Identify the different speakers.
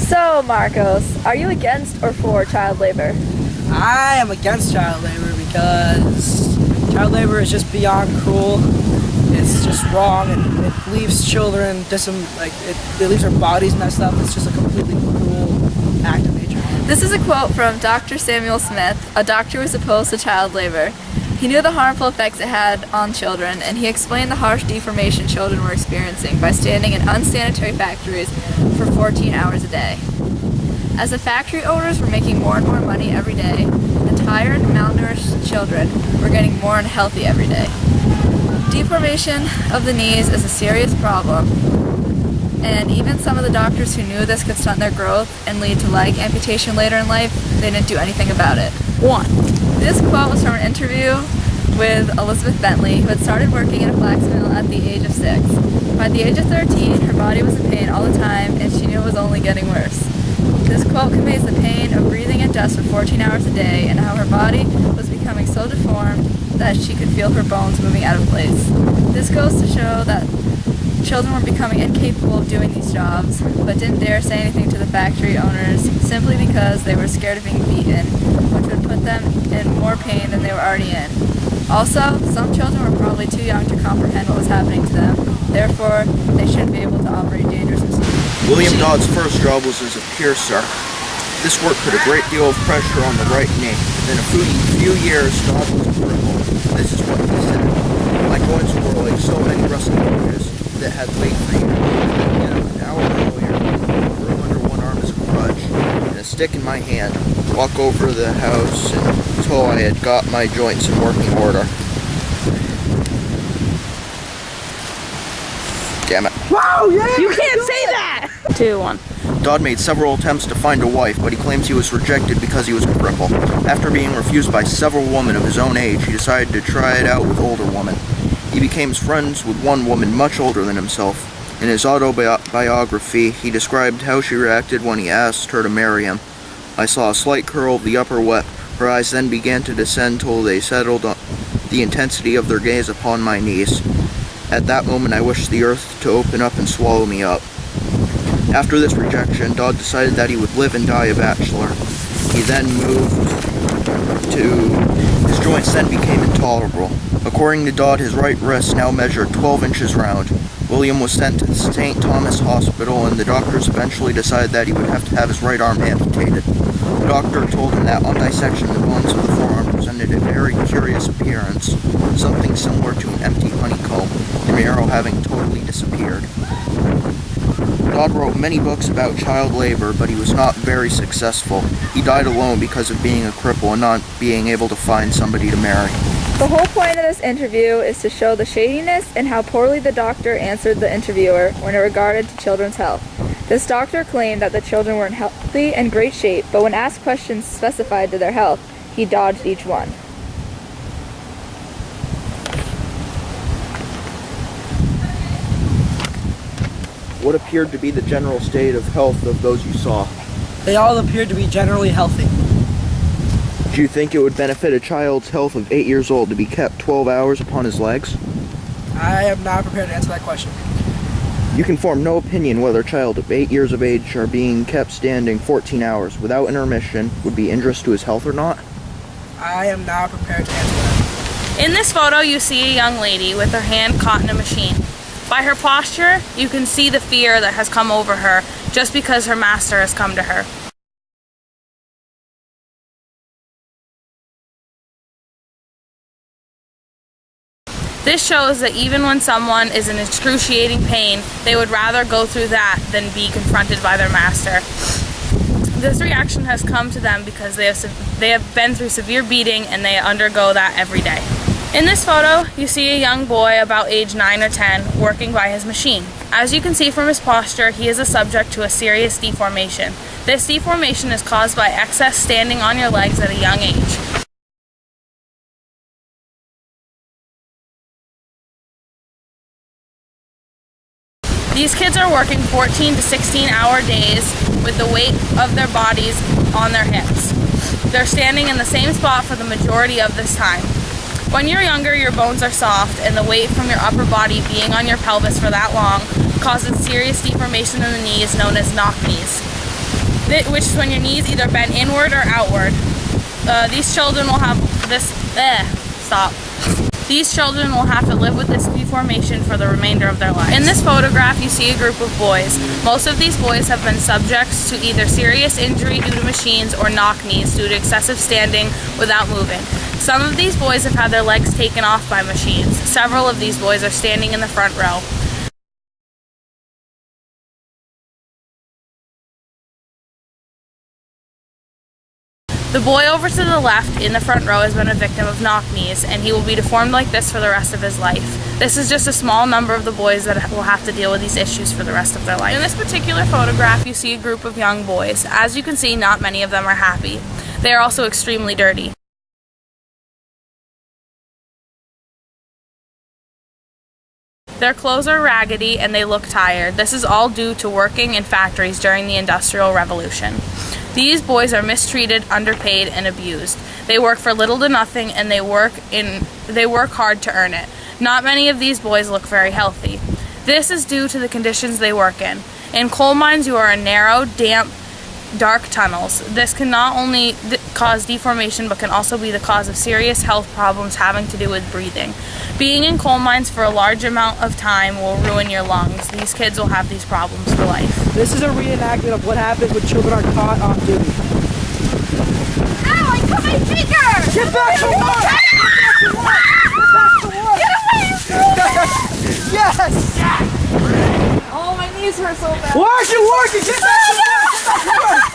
Speaker 1: So, Marcos, are you against or for child labor?
Speaker 2: I am against child labor because child labor is just beyond cruel. It's just wrong, and it leaves children it leaves their bodies messed up. It's just a completely cruel act of nature.
Speaker 1: This is a quote from Dr. Samuel Smith, a doctor who was opposed to child labor. He knew the harmful effects it had on children, and he explained the harsh deformation children were experiencing by standing in unsanitary factories for 14 hours a day. As the factory owners were making more and more money every day, the tired, malnourished children were getting more unhealthy every day. Deformation of the knees is a serious problem, and even some of the doctors who knew this could stunt their growth and lead to leg amputation later in life, they didn't do anything about it. 1. This quote was from an interview with Elizabeth Bentley, who had started working in a flax mill at the age of 6. By the age of 13, her body was in pain all the time, and she knew it was only getting worse. This quote conveys the pain of breathing in dust for 14 hours a day and how her body was becoming so deformed that she could feel her bones moving out of place. This goes to show that children were becoming incapable of doing these jobs, but didn't dare say anything to the factory owners simply because they were scared of being beaten, which would put them in more pain than they were already in. Also, some children were probably too young to comprehend what was happening to them, therefore they shouldn't be able to operate dangerous machines.
Speaker 3: William Dodd's first job was as a piercer. This work put a great deal of pressure on the right knee. Within a few years, Dodd was crippled. This is what he said. My joints were like so many rusty hinges that had weight for years. Yet an hour earlier, a broom under one arm as a crutch, and a stick in my hand, walk over the house until I had got my joints in working order. Damn it.
Speaker 2: Wow, yeah!
Speaker 4: You can't say that! 2, 1.
Speaker 3: Dodd made several attempts to find a wife, but he claims he was rejected because he was a cripple. After being refused by several women of his own age, he decided to try it out with older women. He became friends with one woman much older than himself. In his autobiography, he described how she reacted when he asked her to marry him. I saw a slight curl of the upper lip. Her eyes then began to descend till they settled on the intensity of their gaze upon my knees. At that moment, I wished the earth to open up and swallow me up. After this rejection, Dodd decided that he would live and die a bachelor. He then moved his joints then became intolerable. According to Dodd, his right wrist now measured 12 inches round. William was sent to St. Thomas Hospital, and the doctors eventually decided that he would have to have his right arm amputated. The doctor told him that on dissection, the bones of the forearm presented a very curious appearance, something similar to an empty honeycomb, the marrow having totally disappeared. Dodd wrote many books about child labor, but he was not very successful. He died alone because of being a cripple and not being able to find somebody to marry.
Speaker 1: The whole point of this interview is to show the shadiness and how poorly the doctor answered the interviewer when it regarded to children's health. This doctor claimed that the children were in healthy and great shape, but when asked questions specified to their health, he dodged each one.
Speaker 3: What appeared to be the general state of health of those you saw?
Speaker 2: They all appeared to be generally healthy.
Speaker 3: Do you think it would benefit a child's health of 8 years old to be kept 12 hours upon his legs?
Speaker 2: I am not prepared to answer that question.
Speaker 3: You can form no opinion whether a child of 8 years of age are being kept standing 14 hours without intermission would be injurious to his health or not?
Speaker 2: I am not prepared to answer that.
Speaker 4: In this photo, you see a young lady with her hand caught in a machine. By her posture, you can see the fear that has come over her just because her master has come to her. This shows that even when someone is in excruciating pain, they would rather go through that than be confronted by their master. This reaction has come to them because they have been through severe beating and they undergo that every day. In this photo, you see a young boy about age 9 or 10 working by his machine. As you can see from his posture, he is a subject to a serious deformation. This deformation is caused by excess standing on your legs at a young age. These kids are working 14 to 16-hour days with the weight of their bodies on their hips. They're standing in the same spot for the majority of this time. When you're younger, your bones are soft, and the weight from your upper body being on your pelvis for that long causes serious deformation in the knees known as knock knees. which is when your knees either bend inward or outward. These children will have this. Stop. These children will have to live with this deformation for the remainder of their lives. In this photograph, you see a group of boys. Most of these boys have been subjects to either serious injury due to machines or knock knees due to excessive standing without moving. Some of these boys have had their legs taken off by machines. Several of these boys are standing in the front row. The boy over to the left in the front row has been a victim of knock knees, and he will be deformed like this for the rest of his life. This is just a small number of the boys that will have to deal with these issues for the rest of their life. In this particular photograph, you see a group of young boys. As you can see, not many of them are happy. They are also extremely dirty. Their clothes are raggedy and they look tired. This is all due to working in factories during the Industrial Revolution. These boys are mistreated, underpaid, and abused. They work for little to nothing and they work hard to earn it. Not many of these boys look very healthy. This is due to the conditions they work in. In coal mines, you are in narrow, damp, dark tunnels. This can not only cause deformation but can also be the cause of serious health problems having to do with breathing. Being in coal mines for a large amount of time will ruin your lungs. These kids will have these problems for life.
Speaker 2: This is a reenactment of what happens when children are caught on duty.
Speaker 1: Ow, I cut my finger!
Speaker 2: Get back to work! Get back to work! Yes!
Speaker 1: Oh, my knees hurt so bad.
Speaker 2: Work it! Get back to work!